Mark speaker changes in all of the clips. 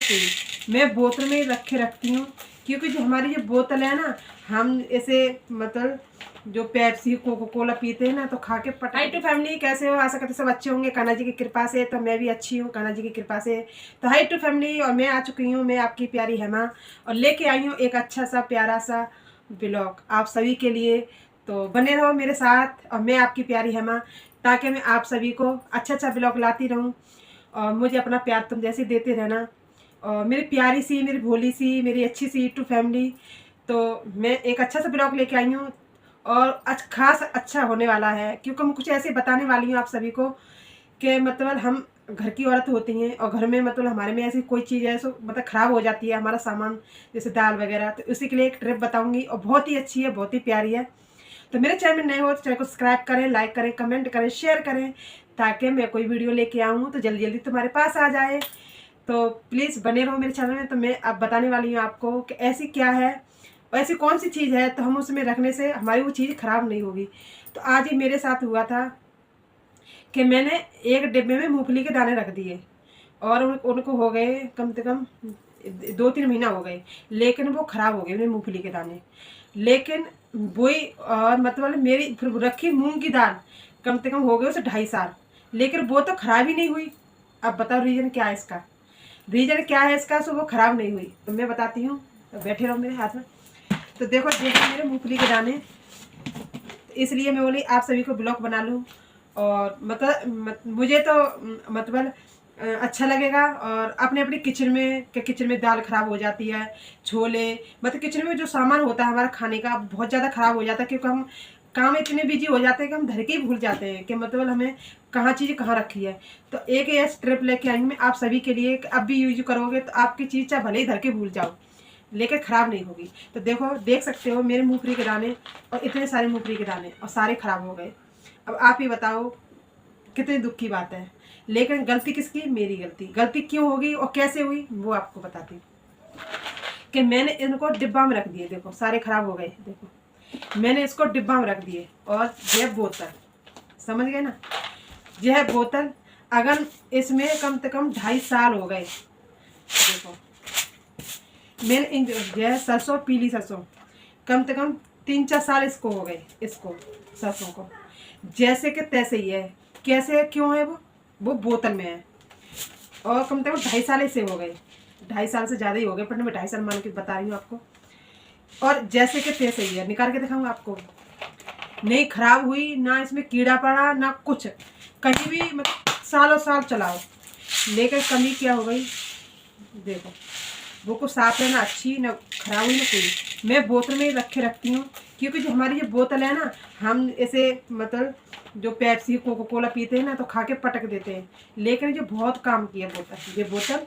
Speaker 1: कोई। मैं बोतल में रख के रखती हूँ, क्योंकि जो हमारी जो बोतल है ना, हम ऐसे मतलब जो पेप्सी कोको कोला पीते हैं ना, तो खा के हाय टू फैमिली, कैसे हो? आशा करते सब अच्छे होंगे कान्हा जी की कृपा से। तो मैं भी अच्छी हूँ कान्हा जी की कृपा से। तो हाय टू फैमिली, और मैं आ चुकी हूँ, मैं आपकी प्यारी हेमा, और लेके आई हूँ एक अच्छा सा प्यारा सा ब्लॉग आप सभी के लिए। तो बने रहो मेरे साथ, और मैं आपकी प्यारी हेमा, ताकि मैं आप सभी को अच्छा अच्छा ब्लॉग लाती रहूँ, और मुझे अपना प्यार तुम जैसे देते रहना। और मेरी प्यारी सी, मेरी भोली सी, मेरी अच्छी सी टू फैमिली, तो मैं एक अच्छा सा ब्लॉग लेके आई हूँ, और खास अच्छा होने वाला है, क्योंकि मैं कुछ ऐसे बताने वाली हूँ आप सभी को कि मतलब हम घर की औरत होती हैं, और घर में मतलब हमारे में ऐसी कोई चीज़ है सो मतलब ख़राब हो जाती है हमारा सामान, जैसे दाल वगैरह, तो उसी के लिए एक ट्रिप बताऊंगी, और बहुत ही अच्छी है, बहुत ही प्यारी है। तो मेरे चैनल में नए हो तो चैनल को सब्सक्राइब करें, लाइक करें, कमेंट करें, शेयर करें, ताकि मैं कोई वीडियो लेके आऊँ तो जल्दी जल्दी तुम्हारे पास आ जाए। तो प्लीज़ बने रहो मेरे चैनल में। तो मैं अब बताने वाली हूँ आपको कि ऐसी क्या है और ऐसी कौन सी चीज़ है, तो हम उसमें रखने से हमारी वो चीज़ ख़राब नहीं होगी। तो आज ही मेरे साथ हुआ था कि मैंने एक डिब्बे में मूंगफली के दाने रख दिए, और उनको हो गए कम से कम 2-3 महीना हो गए, लेकिन वो ख़राब हो गए मेरे मूंगफली के दाने। लेकिन वही और मतलब मेरी फिर रखी मूंग की दाल कम से कम हो गए उसे 2.5 साल, लेकिन वो तो ख़राब ही नहीं हुई। अब बताओ रीज़न क्या है इसका? रीज़न क्या है इसका सो वो ख़राब नहीं हुई? तो मैं बताती हूँ, तो बैठे रहो मेरे हाथ में। तो देखो मेरे मूंगफली के दाने, इसलिए मैं बोली आप सभी को ब्लॉग बना लूँ, और मुझे तो मतलब अच्छा लगेगा। और अपने अपने किचन में दाल ख़राब हो जाती है, छोले, मतलब किचन में जो सामान होता है हमारा खाने का बहुत ज़्यादा ख़राब हो जाता है, क्योंकि हम काम इतने बिजी हो जाते हैं कि हम धर के ही भूल जाते हैं कि मतलब हमें कहाँ चीज़ कहाँ रखी है। तो एक ये स्ट्रिप लेके आई हूँ मैं आप सभी के लिए, अब भी यूज करोगे तो आपकी चीज़ चाहे भले ही धर के भूल जाओ, लेकर ख़राब नहीं होगी। तो देखो, देख सकते हो मेरे मूंगफली के दाने, और इतने सारे मूंगफली के दाने, और सारे ख़राब हो गए। अब आप ही बताओ कितनी दुख की बात है। लेकिन गलती किसकी? मेरी गलती। गलती क्यों होगी और कैसे हुई वो आपको बताती हूँ। कि मैंने इनको डिब्बा में रख दिए, देखो सारे ख़राब हो गए, देखो मैंने इसको डिब्बा में रख दिए। और यह बोतल, समझ गए ना, यह बोतल अगर इसमें कम से कम 2.5 साल हो गए। देखो मैंने यह सरसों, पीली सरसों, कम से कम 3-4 साल इसको हो गए, इसको सरसों को जैसे कि तैसे ही है। कैसे है, क्यों है? वो बोतल में है, और कम से कम 2.5 साल ऐसे हो गए, 2.5 साल से ज़्यादा ही हो गए, पर मैं 2.5 साल मान के बता रही हूँ आपको। और जैसे कि तैसे ही है, निकाल के दिखाऊंगा आपको। नहीं खराब हुई, ना इसमें कीड़ा पड़ा, ना कुछ, कहीं भी मतलब सालों साल चलाओ, लेकिन कमी क्या हो गई? देखो वो को साफ है ना, अच्छी ना खराब हुई ना कोई। मैं बोतल में रख के रखती हूँ, क्योंकि जो हमारी जो बोतल है ना, हम ऐसे मतलब जो पेप्सी कोको कोला पीते हैं ना, तो खा के पटक देते हैं, लेकिन जो बहुत काम की है बोतल, ये बोतल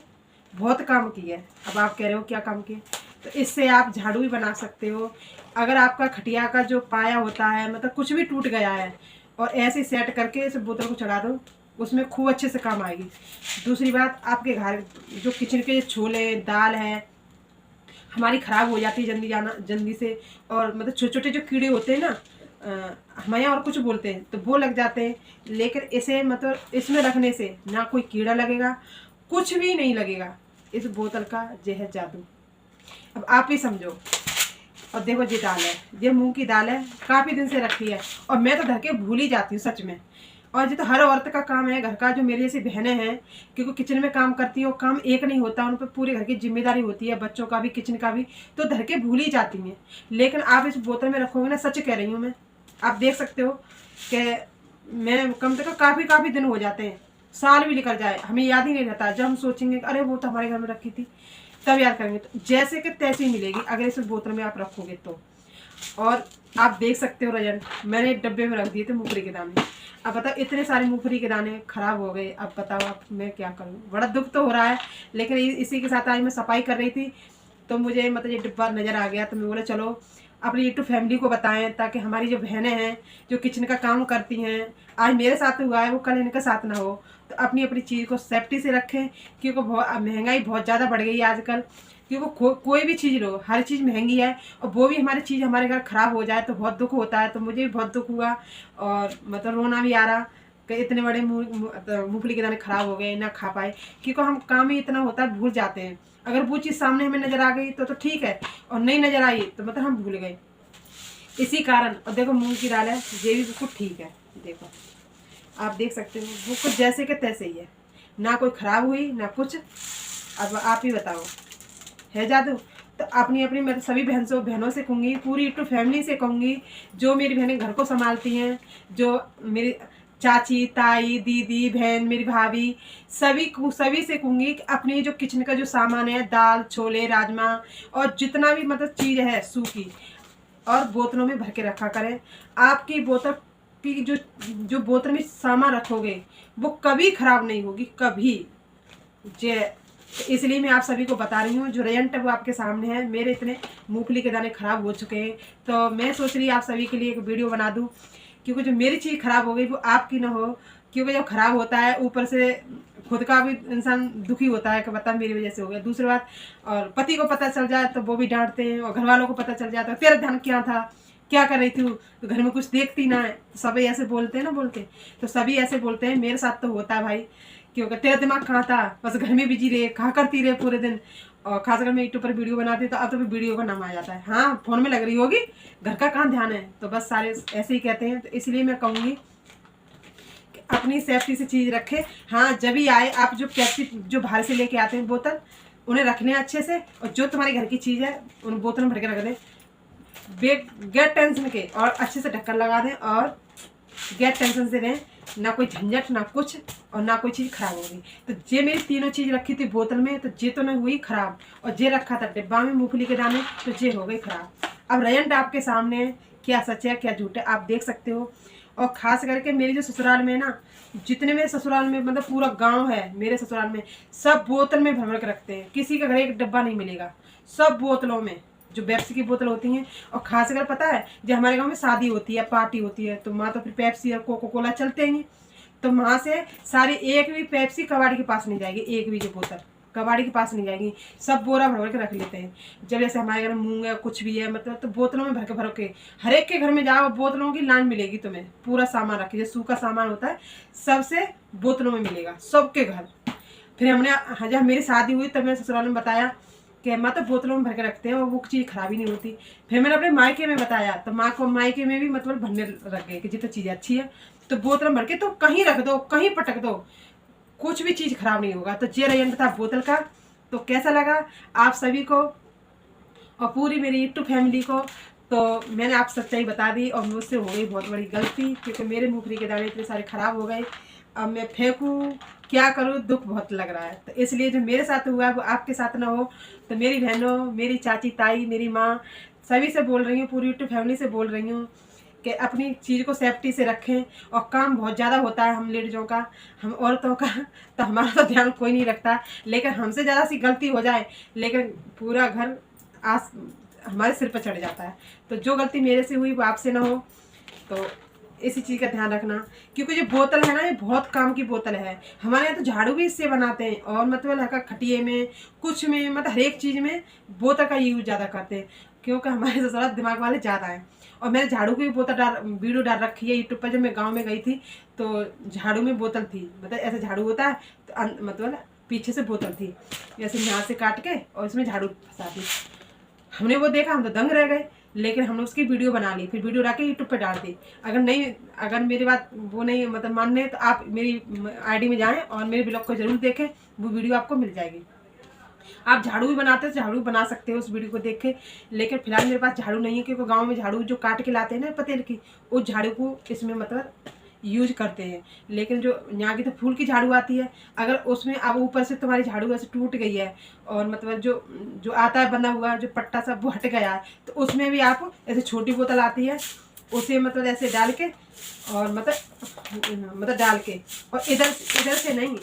Speaker 1: बहुत काम की है। अब आप कह रहे हो क्या काम की? तो इससे आप झाड़ू भी बना सकते हो। अगर आपका खटिया का जो पाया होता है, मतलब कुछ भी टूट गया है, और ऐसे सेट करके इस बोतल को चढ़ा दो, उसमें खूब अच्छे से काम आएगी। दूसरी बात, आपके घर जो किचन के छोले दाल है हमारी ख़राब हो जाती है जल्दी से, और मतलब छोटे छोटे जो कीड़े होते हैं ना, हमारे यहाँ और कुछ बोलते हैं, तो वो लग जाते हैं। लेकिन इसे मतलब इसमें रखने से ना कोई कीड़ा लगेगा, कुछ भी नहीं लगेगा। इस बोतल का जहर जादू। अब आप ही समझो। और देखो ये दाल है, ये मूंग की दाल है, काफ़ी दिन से रखी है, और मैं तो धर के भूल ही जाती हूँ सच में। और ये तो हर औरत का काम है घर का, जो मेरी जैसी बहनें हैं, क्योंकि किचन में काम करती है, वो काम एक नहीं होता, उन पर पूरे घर की जिम्मेदारी होती है, बच्चों का भी किचन का भी, तो धर के भूल ही जाती हैं। लेकिन आप इस बोतल में रखोगे ना, सच कह रही हूँ मैं, आप देख सकते हो कि मैं कम से कम काफ़ी दिन हो जाते हैं, साल भी निकल जाए, हमें याद ही नहीं रहता। जब हम सोचेंगे अरे वो तो हमारे घर में रखी थी, तब याद करेंगे। तो जैसे कि तैसे ही मिलेगी अगर इस बोतल में आप रखोगे तो। और आप देख सकते हो रिजल्ट, मैंने एक डब्बे में रख दिए थे मूंगफली के दाने। अब बताओ इतने सारे मूंगफली के दाने खराब हो गए। अब बताओ आप मैं क्या करूँ? बड़ा दुख तो हो रहा है, लेकिन इसी के साथ आज मैं सफाई कर रही थी, तो मुझे मतलब ये डिब्बा नज़र आ गया, तो मैं बोला चलो अपनी यूट्यूब फैमिली को बताएं, ताकि हमारी जो बहनें हैं जो किचन का काम करती हैं, आज मेरे साथ हुआ है वो कल इनके साथ ना हो, तो अपनी अपनी चीज़ को सेफ्टी से रखें। क्योंकि महंगाई बहुत ज़्यादा बढ़ गई है आजकल, क्योंकि कोई भी चीज़ लो, हर चीज़ महंगी है, और वो भी हमारी चीज़ हमारे घर ख़राब हो जाए तो बहुत दुख होता है। तो मुझे भी बहुत दुख हुआ, और मतलब रोना भी आ रहा कि इतने बड़े मूंगफली के दाने खराब हो गए, ना खा पाए, क्योंकि हम काम ही इतना होता है भूल जाते हैं। अगर वो चीज़ सामने हमें नज़र आ गई तो ठीक है, और नहीं नज़र आई तो मतलब हम भूल गए, इसी कारण। और देखो मूंग की दाल है, ये भी बिल्कुल ठीक है, देखो आप देख सकते हो वो कुछ जैसे के तैसे ही है, ना कोई ख़राब हुई ना कुछ। अब आप ही बताओ, है जादू? तो अपनी अपनी मैं तो सभी बहनों से कहूँगी, पूरी यूट्यूब फैमिली से कहूँगी, जो मेरी बहनें घर को संभालती हैं, जो मेरी चाची, ताई, दीदी, बहन, मेरी भाभी, सभी से कहूँगी कि अपनी जो किचन का जो सामान है, दाल, छोले, राजमा और जितना भी मतलब चीज़ है सूखी, और बोतलों में भर के रखा करें। आपकी बोतल की जो बोतल में सामान रखोगे वो कभी ख़राब नहीं होगी, कभी। जे तो इसलिए मैं आप सभी को बता रही हूँ, जो रिजल्ट है वो आपके सामने है। मेरे इतने मूंगफली के दाने ख़राब हो चुके हैं, तो मैं सोच रही आप सभी के लिए एक वीडियो बना दूँ, क्योंकि जो मेरी चीज़ ख़राब हो गई वो आपकी ना हो। क्योंकि जब ख़राब होता है ऊपर से खुद का भी इंसान दुखी होता है कि बता मेरी वजह से हो गया। दूसरी बात, और पति को पता चल जाए तो वो भी डांटते हैं, और घर वालों को पता चल जाता है तेरा ध्यान क्या था, क्या कर रही थी तो घर में कुछ देखती ना है। सभी ऐसे बोलते हैं ना, बोलते तो सभी ऐसे बोलते हैं। मेरे साथ तो होता है भाई, क्योंकि तेरा दिमाग कहाँ था, बस घर में बिजी रहे, कहाँ करती रहे पूरे दिन। और खासकर मैं यूट्यूब पर वीडियो बनाती तो अब तो वीडियो का नाम आ जाता है, हाँ फोन में लग रही होगी, घर का कहाँ ध्यान है। तो बस सारे ऐसे ही कहते हैं। तो इसलिए मैं कहूँगी कि अपनी सेफ्टी से चीज़ रखें। हाँ जब भी आए आप जो प्लास्टिक जो बाहर से लेके आते हैं बोतल, उन्हें रखने अच्छे से, और जो तुम्हारे घर की चीज़ है उन बोतल में भर के रख दें बगैर टेंशन के, और अच्छे से ढक्कन लगा दें, और बगैर टेंशन से रहें, ना कोई झंझट ना कुछ, और ना कोई चीज़ खराब होगी। तो ये मेरी तीनों चीज़ रखी थी बोतल में, तो ये तो नहीं हुई खराब, और ये रखा था डिब्बा में मूंगफली के दाने, तो ये हो गई खराब। अब रिजल्ट आपके सामने है, क्या सच है क्या झूठ है आप देख सकते हो। और ख़ास करके मेरी जो ससुराल में ना, जितने मेरे ससुराल में मतलब पूरा गांव है मेरे ससुराल में, सब बोतल में भर भर के रखते हैं। किसी का घर एक डिब्बा नहीं मिलेगा, सब बोतलों में जो पेप्सी की बोतल होती हैं। और खास कर पता है, जब हमारे गांव में शादी होती है, पार्टी होती है, तो वहाँ तो फिर पेप्सी और कोको कोला चलते ही, तो वहाँ से सारी एक भी पेप्सी कबाड़ी के पास नहीं जाएगी, एक भी जो बोतल कबाड़ी के पास नहीं जाएगी, सब बोरा भर भर के रख लेते हैं। जब जैसे हमारे घर में मूंग है कुछ भी है मतलब, तो बोतलों में भर के हर एक के घर में जाओ बोतलों की लाइन मिलेगी तुम्हें, पूरा सामान रखे जो सूखा सामान होता है सबसे बोतलों में मिलेगा सबके घर। फिर हमने जब मेरी शादी हुई तब मैंने ससुराल में बताया कि माँ तो बोतलों में भर के रखते हैं और वो चीज़ खराब ही नहीं होती। फिर मैंने अपने मायके में बताया, तो माँ को मायके में भी मतलब भरने रख गए कि जितना चीज़ अच्छी है तो बोतल में भर के तो कहीं रख दो, कहीं पटक दो, कुछ भी चीज़ खराब नहीं होगा। तो ये रिजल्ट था बोतल का। तो कैसा लगा आप सभी को और पूरी मेरी यूट्यूब फैमिली को? तो मैंने आप सच्चाई बता दी, और मुझसे हो गई बहुत बड़ी गलती, क्योंकि मेरे मूंगफली के दाने इतने सारे ख़राब हो गए। अब मैं फेंकूँ क्या करूँ, दुख बहुत लग रहा है। तो इसलिए जो मेरे साथ हुआ है वो आपके साथ ना हो। तो मेरी बहनों, मेरी चाची, ताई, मेरी माँ, सभी से बोल रही हूँ, पूरी यूट्यूब फैमिली से बोल रही हूँ कि अपनी चीज़ को सेफ्टी से रखें। और काम बहुत ज़्यादा होता है हम लेडीज़ों का, हम औरतों का, तो हमारा तो ध्यान कोई नहीं रखता। लेकिन हमसे ज़्यादा सी गलती हो जाए, लेकिन पूरा घर हमारे सिर पर चढ़ जाता है। तो जो गलती मेरे से हुई वो आपसे ना हो, तो इसी चीज़ का ध्यान रखना। क्योंकि जो बोतल है ना, ये बहुत काम की बोतल है। हमारे यहाँ तो झाड़ू भी इससे बनाते हैं, और मतलब हल्का खटिए में कुछ में मतलब हर एक चीज़ में बोतल का यूज ज़्यादा करते हैं, क्योंकि हमारे ससुराल दिमाग वाले ज़्यादा हैं। और मैंने झाड़ू की भी बोतल वीडियो डाल रखी है यूट्यूब पर। जब मैं गाँव में गई थी तो झाड़ू में बोतल थी, मतलब ऐसे झाड़ू होता है तो मतलब पीछे से बोतल थी, जैसे यहाँ से काट के और इसमें झाड़ू फंसा दी। हमने वो देखा, हम तो दंग रह गए, लेकिन हमने उसकी वीडियो बना ली, फिर वीडियो डाल के यूट्यूब पर डाल दी। अगर मेरी बात वो नहीं मतलब मानने, तो आप मेरी आईडी में जाएं और मेरे ब्लॉग को जरूर देखें, वो वीडियो आपको मिल जाएगी। आप झाड़ू भी बनाते हो, झाड़ू बना सकते हो उस वीडियो को देख के। लेकिन फिलहाल मेरे पास झाड़ू नहीं है, क्योंकि गाँव में झाड़ू जो काट के लाते हैं ना पतेल की, उस झाड़ू को इसमें मतलब यूज करते हैं। लेकिन जो यहाँ की तो फूल की झाड़ू आती है, अगर उसमें अब ऊपर से तुम्हारी झाड़ू ऐसे टूट गई है, और मतलब जो आता है बना हुआ जो पट्टा सा वो हट गया है, तो उसमें भी आप ऐसे छोटी बोतल आती है, उसे मतलब ऐसे डाल के, और मतलब डाल के, और इधर से नहीं,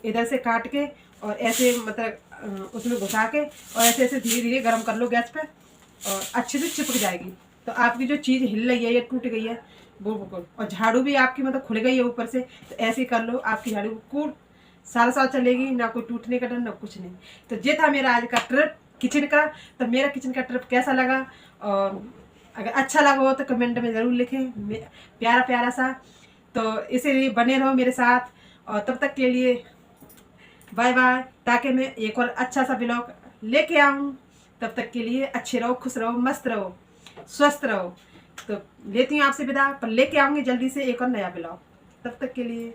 Speaker 1: इधर से काट के, और ऐसे मतलब उसमें घुसा के, और ऐसे ऐसे धीरे धीरे गर्म कर लो गैस पे, और अच्छे से चिपक जाएगी। तो आपकी जो चीज़ हिल रही है या टूट गई है वो बिल्कुल, और झाड़ू भी आपकी मतलब खुल गई है ऊपर से, तो ऐसे ही कर लो, आपकी झाड़ू बिल्कुल साल चलेगी, ना कोई टूटने का डर ना कुछ नहीं। तो ये था मेरा आज का ट्रिप किचन का। तो मेरा किचन का ट्रिप कैसा लगा, और अगर अच्छा लगा हो तो कमेंट में ज़रूर लिखें, प्यारा सा। तो इसीलिए बने रहो मेरे साथ, और तब तक के लिए बाय बाय, ताकि मैं एक और अच्छा सा ब्लॉग लेके आऊँ। तब तक के लिए अच्छे रहो, खुश रहो, मस्त रहो, स्वस्थ रहो। तो लेती हूँ आपसे विदा, पर लेके आऊँगी जल्दी से एक और नया ब्लॉग। तब तक के लिए